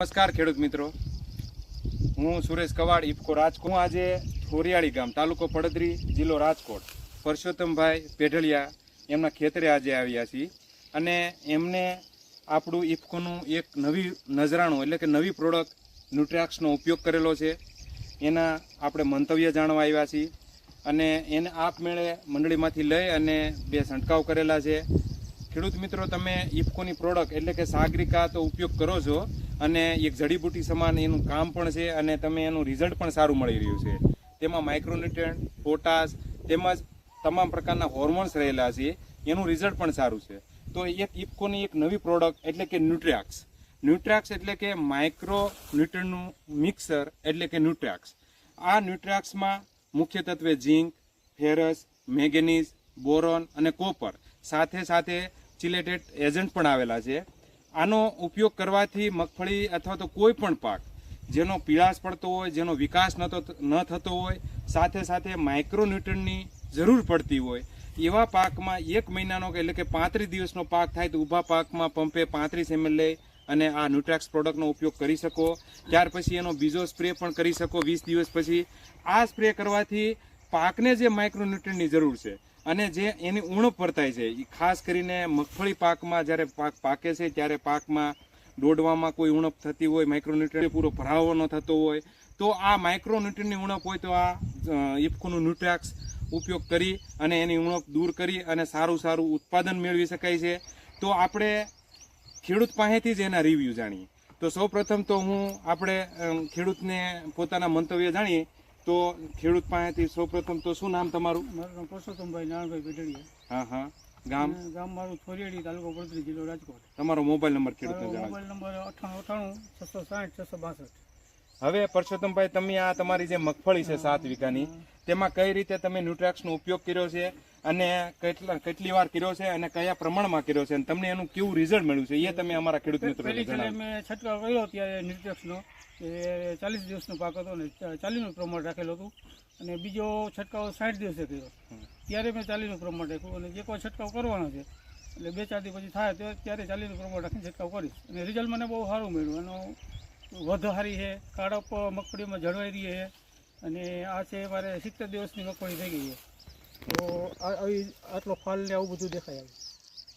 નમસ્કાર ખેડૂત મિત્રો, હું સુરેશ કવાડ ઇફકો રાજકોટ. હું આજે થોરિયાળી ગામ, તાલુકો પડદરી, જિલ્લો રાજકોટ, પરસોત્તમભાઈ પેઢળિયા એમના ખેતરે આજે આવ્યા છીએ અને એમને આપણું ઇફકોનું એક નવી નજરાણું એટલે કે નવી પ્રોડક્ટ ન્યુટ્રાક્સનો ઉપયોગ કરેલો છે. એના આપણે મંતવ્ય જાણવા આવ્યા છીએ અને એને આપમેળે મંડળીમાંથી લઈ અને 2 છંટકાવ કરેલા છે. ખેડૂત મિત્રો, તમે ઇફકોની પ્રોડક્ટ એટલે કે સાગરિકા તો ઉપયોગ કરો છો અને એક જડીબુટી સમાન એનું કામ પણ છે અને તમે એનું રિઝલ્ટ પણ સારું મળી રહ્યું છે. તેમાં માઇક્રોન્યુટ્રન્ટ, પોટાશ તેમજ તમામ પ્રકારના હોર્મોન્સ રહેલા છે. એનું રિઝલ્ટ પણ સારું છે. તો એક ઇફકોની એક નવી પ્રોડક્ટ એટલે કે ન્યુટ્રાક્સ એટલે કે માઇક્રોન્યુટ્રન્ટનું મિક્સર એટલે કે ન્યુટ્રાક્સ. આ ન્યુટ્રાક્સમાં મુખ્ય તત્વે ઝીંક, ફેરસ, મેંગેનીઝ, બોરોન અને કોપર સાથે ચિલેટેડ એજન્ટ પણ આવેલા છે. આનો ઉપયોગ કરવાથી મગફળી અથવા તો કોઈ પણ પાક જેનો પીળાશ પડતો હોય, જેનો વિકાસ ન થતો હોય, સાથે માઇક્રોન્યુટ્રન્ટની જરૂર પડતી હોય એવા પાકમાં 1 મહિનાનો એટલે કે 35 દિવસનો પાક થાય તો ઊભા પાકમાં પંપે 35 ml લઈ અને આ ન્યુટ્રાક્સ પ્રોડક્ટનો ઉપયોગ કરી શકો. ત્યાર પછી એનો બીજો સ્પ્રે પણ કરી શકો 20 દિવસ પછી. આ સ્પ્રે કરવાથી પાકને જે માઇક્રોન્યુટ્રન્ટની જરૂર છે અને જે એની ઉણપ વર્તાય છે, એ ખાસ કરીને મગફળી પાકમાં જ્યારે પાક પાકે છે ત્યારે પાકમાં દોડવામાં કોઈ ઉણપ થતી હોય, માઇક્રોન્યુટ્રન્ટ પૂરો ભરાવો ન થતો હોય, તો આ માઇક્રોન્યુટ્રન્ટની ઉણપ હોય તો આ ઇફકોનું ન્યુટ્રાક્સ ઉપયોગ કરી અને એની ઉણપ દૂર કરી અને સારું ઉત્પાદન મેળવી શકાય છે. તો આપણે ખેડૂત પાસેથી જ એના રિવ્યૂ જાણીએ. તો સૌપ્રથમ તો આપણે ખેડૂતને પોતાના મંતવ્ય જાણીએ. તો ખેડૂત પાસેથી સૌપ્રથમ તો શું નામ તમારું? મારું નામ પરસોત્તમભાઈ નારાયણભાઈ પેઢળિયા. હા. ગામ મારું થોરિયાળી, તાલુકો પડદરી, જિલ્લો રાજકોટ. તમારો મોબાઈલ નંબર ખેડૂતને જણાવો. Mobile number 9898 660 662. હવે પરસોત્તમભાઈ, તમે આ તમારી જે મગફળી છે 7 વીઘાની, તેમાં કઈ રીતે તમે ન્યુટ્રાક્સનો ઉપયોગ કર્યો છે અને કેટલી વાર કર્યો છે અને કયા પ્રમાણમાં કર્યો છે અને તમને એનું કેવું રિઝલ્ટ મળ્યું છે એ તમે અમારા ખેડૂત મિત્રોને જણાવો. મેં છંટકાવ કર્યો ત્યારે ન્યુટ્રાક્સનો એ 40 દિવસનો પાક હતો ને 40નું પ્રમાણ રાખેલું હતું અને બીજો છંટકાવ 60 દિવસે કર્યો ત્યારે મેં 40નું પ્રમાણ રાખ્યું અને એક વાર છંટકાવ કરવાનો છે એટલે 2-4 દિવસ પછી થાય ત્યારે 40નું પ્રમાણ રાખીને છંટકાવ કરીશ અને રિઝલ્ટ મને બહુ સારું મળ્યું. એનો વધુ સારી છે, કાળપ મગફળીમાં જળવાઈ રહી છે અને આ છે મારે 70 દિવસની મગફળી થઈ ગઈ છે. તો આવી આટલો ફાલ ને આવું બધું દેખાય આવે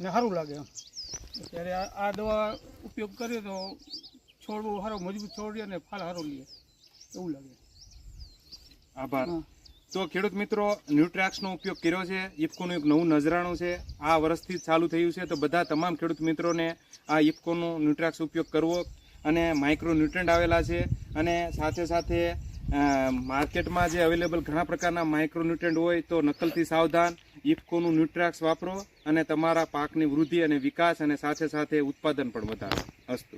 ને સારું લાગે એમ. ત્યારે આ દવા ઉપયોગ કરીએ તો છોડ બહુ સારો મજબૂત છોડ અને ફાલ સારો લે એવું લાગે. આભાર. તો ખેડૂત મિત્રો, ન્યુટ્રાક્સનો ઉપયોગ કર્યો છે. ઇફકોનું એક નવું નજરાણું છે, આ વર્ષથી જ ચાલુ થયું છે. તો બધા તમામ ખેડૂત મિત્રોને આ ઇફકોનું ન્યુટ્રાક્સ ઉપયોગ કરવો અને માઇક્રોન્યુટ્રન્ટ આવેલા છે અને સાથે માર્કેટમાં જે અવેલેબલ ઘણા પ્રકારના માઇક્રોન્યુટ્રન્ટ હોય તો નકલથી સાવધાન. ઇફકોનું ન્યુટ્રાક્સ વાપરો અને તમારા પાકની વૃદ્ધિ અને વિકાસ અને સાથે ઉત્પાદન પણ વધારો. અસ્તુ.